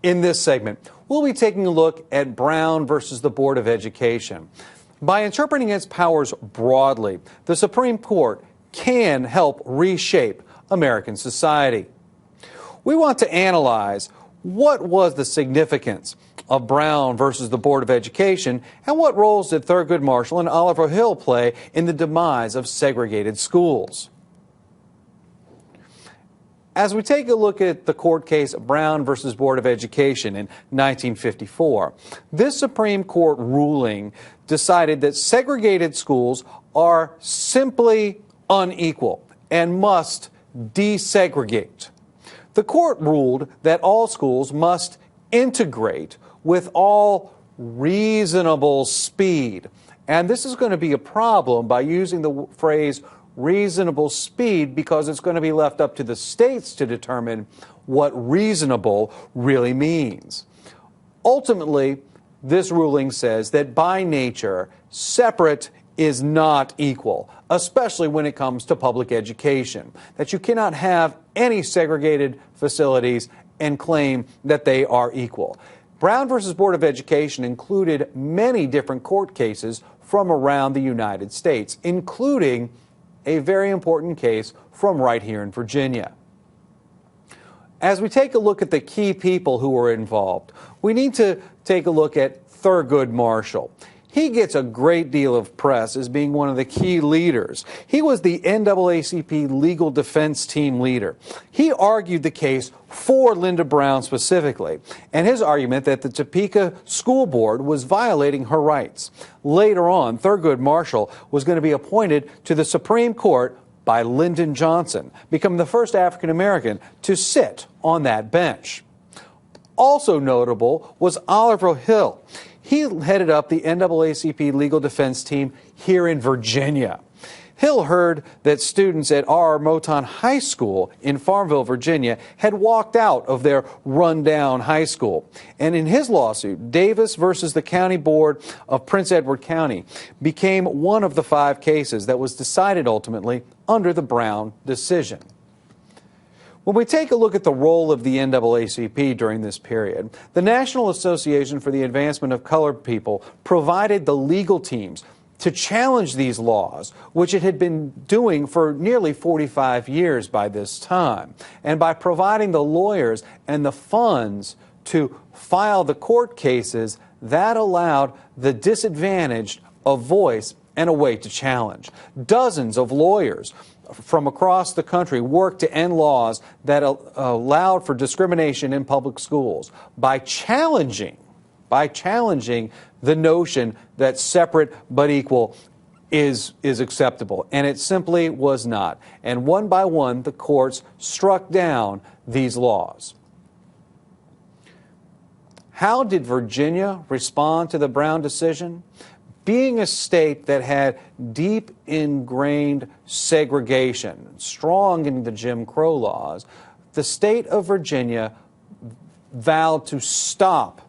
In this segment, we'll be taking a look at Brown versus the Board of Education. By interpreting its powers broadly, the Supreme Court can help reshape American society. We want to analyze what was the significance of Brown versus the Board of Education and what roles did Thurgood Marshall and Oliver Hill play in the demise of segregated schools. As we take a look at the court case Brown versus Board of Education in 1954, this Supreme Court ruling decided that segregated schools are simply unequal and must desegregate. The court ruled that all schools must integrate with all reasonable speed. And this is going to be a problem by using the phrase reasonable speed because it's going to be left up to the states to determine what reasonable really means. Ultimately, this ruling says that by nature, separate is not equal, especially when it comes to public education, that you cannot have any segregated facilities and claim that they are equal. Brown versus Board of Education included many different court cases from around the United States, including a very important case from right here in Virginia. As we take a look at the key people who were involved, we need to take a look at Thurgood Marshall. He gets a great deal of press as being one of the key leaders. He was the NAACP legal defense team leader. He argued the case for Linda Brown specifically, and his argument that the Topeka School Board was violating her rights. Later on, Thurgood Marshall was going to be appointed to the Supreme Court by Lyndon Johnson, becoming the first African American to sit on that bench. Also notable was Oliver Hill. He headed up the NAACP legal defense team here in Virginia. Hill heard that students at R. Moton High School in Farmville, Virginia, had walked out of their rundown high school. And in his lawsuit, Davis versus the County Board of Prince Edward County became one of the 5 cases that was decided ultimately under the Brown decision. When we take a look at the role of the NAACP during this period, the National Association for the Advancement of Colored People provided the legal teams to challenge these laws, which it had been doing for nearly 45 years by this time. And by providing the lawyers and the funds to file the court cases, that allowed the disadvantaged a voice and a way to challenge. Dozens of lawyers from across the country worked to end laws that allowed for discrimination in public schools by challenging the notion that separate but equal is acceptable. And it simply was not. And one by one, the courts struck down these laws. How did Virginia respond to the Brown decision? Being a state that had deep ingrained segregation, strong in the Jim Crow laws, the state of Virginia vowed to stop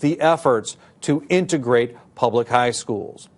the efforts to integrate public high schools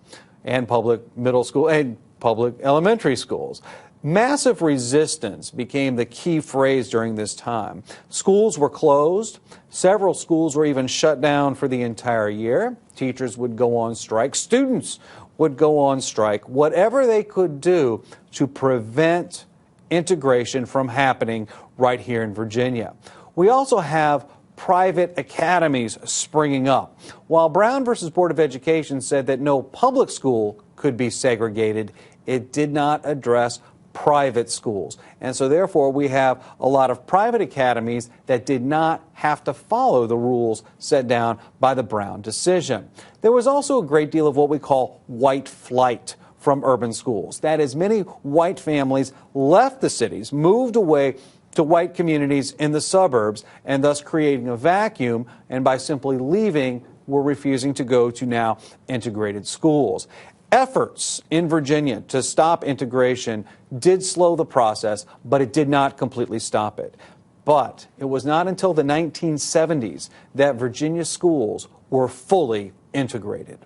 and public middle school and public elementary schools. Massive resistance became the key phrase during this time. Schools were closed. Several schools were even shut down for the entire year. Teachers would go on strike. Students would go on strike. Whatever they could do to prevent integration from happening right here in Virginia. We also have private academies springing up. While Brown versus Board of Education said that no public school could be segregated, it did not address private schools. And so therefore we have a lot of private academies that did not have to follow the rules set down by the Brown decision. There was also a great deal of what we call white flight from urban schools. That is, many white families left the cities, moved away to white communities in the suburbs, and thus creating a vacuum, and by simply leaving, were refusing to go to now integrated schools. Efforts in Virginia to stop integration did slow the process, but it did not completely stop it. But it was not until the 1970s that Virginia schools were fully integrated.